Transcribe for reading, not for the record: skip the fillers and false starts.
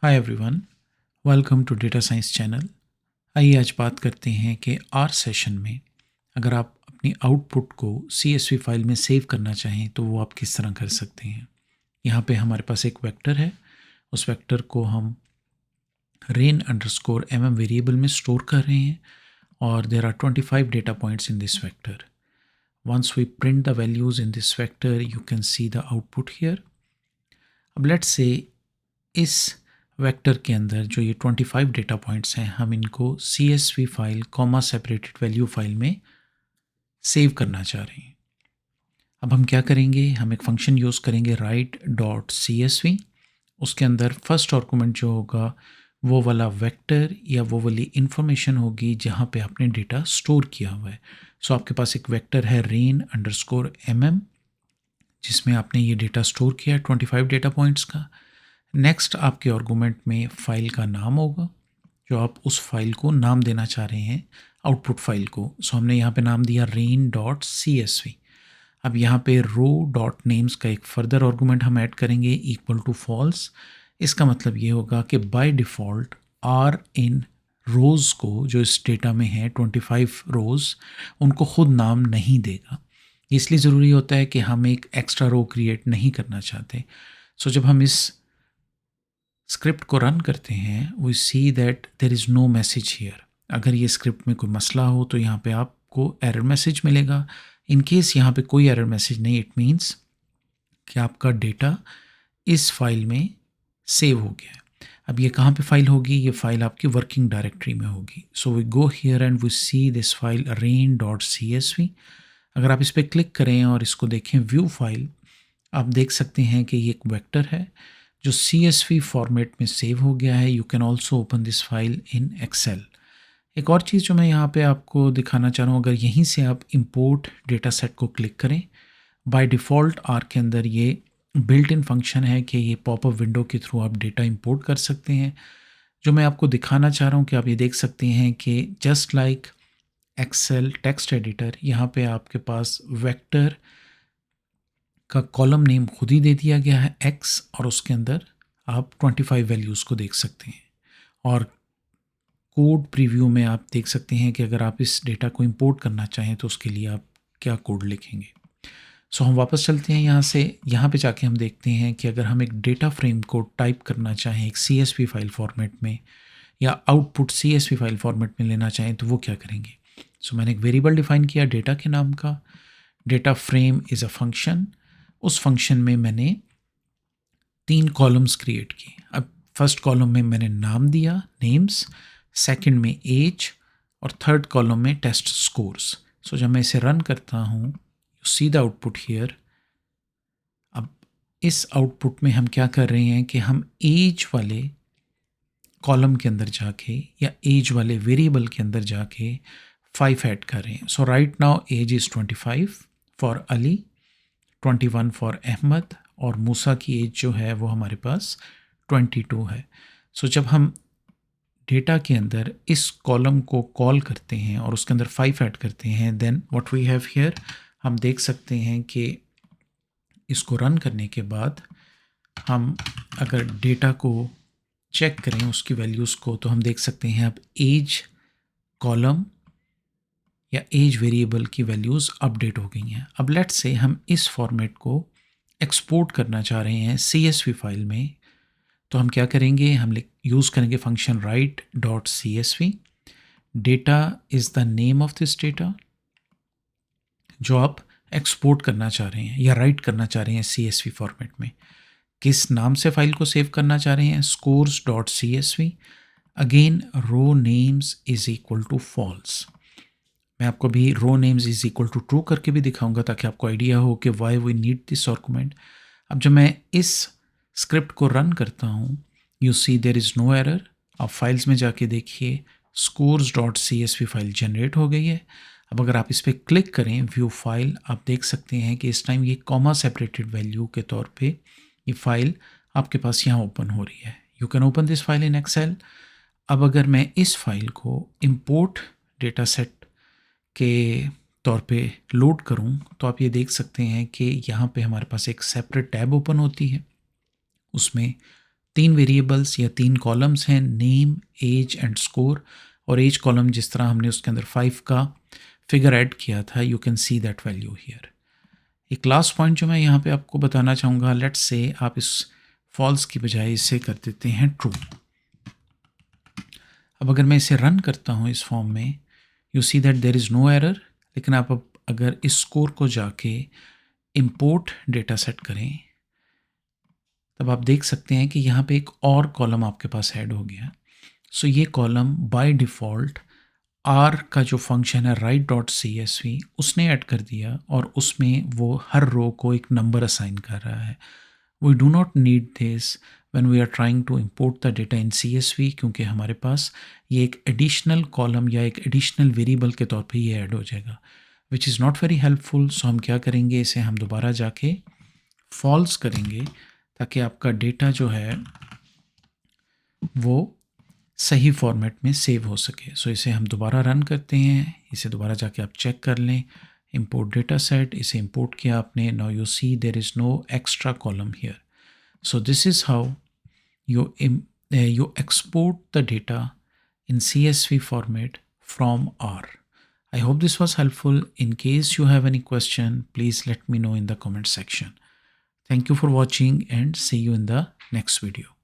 Hi everyone, welcome to data science channel. आइए आज बात करते हैं कि आर सेशन में अगर आप अपनी आउटपुट को CSV फाइल में सेव करना चाहें तो वो आप किस तरह कर सकते हैं। यहाँ पे हमारे पास एक वेक्टर है, उस वेक्टर को हम rain_mm वेरिएबल में स्टोर कर रहे हैं और there are 25 data points in this vector. Once we print the values in this vector you can see the output here. अब लेट्स से इस वेक्टर के अंदर जो ये 25 डेटा पॉइंट्स हैं हम इनको CSV file comma separated value file में सेव करना चाह रहे हैं। अब हम क्या करेंगे, हम एक फंक्शन यूज़ करेंगे write.csv। उसके अंदर फर्स्ट आर्गुमेंट जो होगा वो वाला वेक्टर या वो वाली इंफॉर्मेशन होगी जहाँ पे आपने डेटा स्टोर किया हुआ है। सो आपके पास एक वेक्टर है rain_mm जिसमें आपने ये डेटा स्टोर किया है 25 डेटा पॉइंट्स का। नेक्स्ट आपके आर्गुमेंट में फ़ाइल का नाम होगा जो आप उस फाइल को नाम देना चाह रहे हैं, आउटपुट फाइल को। सो हमने यहाँ पे नाम दिया rain.csv। अब यहाँ पे रो.नेम्स का एक फर्दर आर्गुमेंट हम ऐड करेंगे इक्वल टू फॉल्स। इसका मतलब ये होगा कि बाय डिफ़ॉल्ट आर इन रोज़ को जो इस डेटा में है 25 रोज़ उनको खुद नाम नहीं देगा। इसलिए ज़रूरी होता है कि हम एक एक्स्ट्रा रो क्रिएट नहीं करना चाहते। सो जब हम इस स्क्रिप्ट को रन करते हैं we see that there is no message here. अगर ये स्क्रिप्ट में कोई मसला हो तो यहाँ पे आपको एरर मैसेज मिलेगा। इन केस यहाँ पे कोई एरर मैसेज नहीं, इट मीन्स कि आपका डेटा इस फाइल में सेव हो गया है। अब ये कहाँ पे फाइल होगी, ये फाइल आपकी वर्किंग डायरेक्टरी में होगी। So we go here and we see this file rain.csv। अगर आप इस पर क्लिक करें और इसको देखें व्यू फाइल, आप देख सकते हैं कि ये एक वेक्टर है जो CSV फॉर्मेट में सेव हो गया है। You can also open this file in Excel. एक और चीज़ जो मैं यहाँ पे आपको दिखाना चाह रहा हूँ, अगर यहीं से आप इंपोर्ट डेटा सेट को क्लिक करें, बाय डिफ़ॉल्ट आर के अंदर ये बिल्ट इन फंक्शन है कि ये पॉपअप विंडो के थ्रू आप डेटा इंपोर्ट कर सकते हैं। जो मैं आपको दिखाना चाह रहा हूँ कि आप ये देख सकते हैं कि just like Excel text editor, यहाँ पे आपके पास वेक्टर का कॉलम नेम खुद ही दे दिया गया है x और उसके अंदर आप 25 वैल्यूज़ को देख सकते हैं। और कोड प्रीव्यू में आप देख सकते हैं कि अगर आप इस डेटा को इंपोर्ट करना चाहें तो उसके लिए आप क्या कोड लिखेंगे। सो हम वापस चलते हैं यहाँ से। यहाँ पे जाके हम देखते हैं कि अगर हम एक डेटा फ्रेम को टाइप करना चाहें एक CSV फाइल फॉर्मेट में या आउटपुट CSV फाइल फॉर्मेट में लेना चाहें तो वो क्या करेंगे। सो मैंने एक वेरिएबल डिफाइन किया डेटा के नाम का। Data frame is a function. उस फंक्शन में मैंने 3 कॉलम्स क्रिएट किए। अब फर्स्ट कॉलम में मैंने नाम दिया नेम्स, सेकंड में एज और थर्ड कॉलम में टेस्ट स्कोर्स। सो जब मैं इसे रन करता हूँ you C the output here. अब इस आउटपुट में हम क्या कर रहे हैं कि हम एज वाले कॉलम के अंदर जाके या एज वाले वेरिएबल के अंदर जाके 5 ऐड कर रहे हैं। So right now age is 25 for Ali, 21 for Ahmed और मूसा की एज जो है वो हमारे पास 22 है। सो जब हम डेटा के अंदर इस कॉलम को कॉल करते हैं और उसके अंदर 5 ऐड करते हैं then what we have here, हम देख सकते हैं कि इसको रन करने के बाद हम अगर डेटा को चेक करें उसकी वैल्यूज़ को तो हम देख सकते हैं अब एज कॉलम या एज वेरिएबल की वैल्यूज़ अपडेट हो गई हैं। अब लेट्स से हम इस फॉर्मेट को एक्सपोर्ट करना चाह रहे हैं CSV फाइल में, तो हम क्या करेंगे, हम यूज़ करेंगे function write.csv। Data is the name of this data जो आप एक्सपोर्ट करना चाह रहे हैं या राइट करना चाह रहे हैं CSV फॉर्मेट में। किस नाम से फाइल को सेव करना चाह रहे हैं, scores.csv। Again row names is equal to false. मैं आपको भी row names is equal to true करके भी दिखाऊंगा ताकि आपको आइडिया हो कि why we need this argument. अब जब मैं इस स्क्रिप्ट को रन करता हूँ you see there is no error. आप फाइल्स में जाके देखिए scores.csv फाइल जनरेट हो गई है। अब अगर आप इस पर क्लिक करें व्यू फाइल, आप देख सकते हैं कि इस टाइम ये कॉमा सेपरेटेड वैल्यू के तौर पे ये फाइल आपके पास यहाँ ओपन हो रही है। You can open this file in Excel. अब अगर मैं इस फाइल को इम्पोर्ट डेटा सेट के तौर पे लोड करूं तो आप ये देख सकते हैं कि यहाँ पे हमारे पास एक सेपरेट टैब ओपन होती है, उसमें 3 वेरिएबल्स या 3 कॉलम्स हैं, नेम, एज एंड स्कोर। और एज कॉलम जिस तरह हमने उसके अंदर 5 का फिगर ऐड किया था, you can see that value here. एक लास्ट पॉइंट जो मैं यहाँ पे आपको बताना चाहूँगा, लेट्स से आप इस फॉल्स की बजाय इसे कर देते हैं ट्रू। अब अगर मैं इसे रन करता हूँ इस फॉर्म में, you see that there is no error. लेकिन आप अब अगर इस स्कोर को जाके इंपोर्ट डेटा सेट करें, तब आप देख सकते हैं कि यहाँ पे एक और कॉलम आपके पास ऐड हो गया। सो ये कॉलम बाय डिफ़ॉल्ट आर का जो फंक्शन है write.csv उसने ऐड कर दिया, और उसमें वो हर रो को एक नंबर असाइन कर रहा है। We do not need this when we are trying to import the data in CSV, क्योंकि हमारे पास ये एक एडिशनल कॉलम या एक एडिशनल वेरिएबल के तौर पे ये ऐड हो जाएगा, which is not very helpful. So हम क्या करेंगे, इसे हम दोबारा जाके फॉल्स करेंगे ताकि आपका डेटा जो है वो सही फॉर्मेट में सेव हो सके। सो इसे हम दोबारा रन करते हैं, इसे दोबारा जाके आप चेक कर लें, इंपोर्ट डेटा सेट, इसे इंपोर्ट किया आपने, now you see there is no extra column here. So this is how you export the data in CSV format from R. I hope this was helpful. In case you have any question, please let me know in the comment section. Thank you for watching and see you in the next video.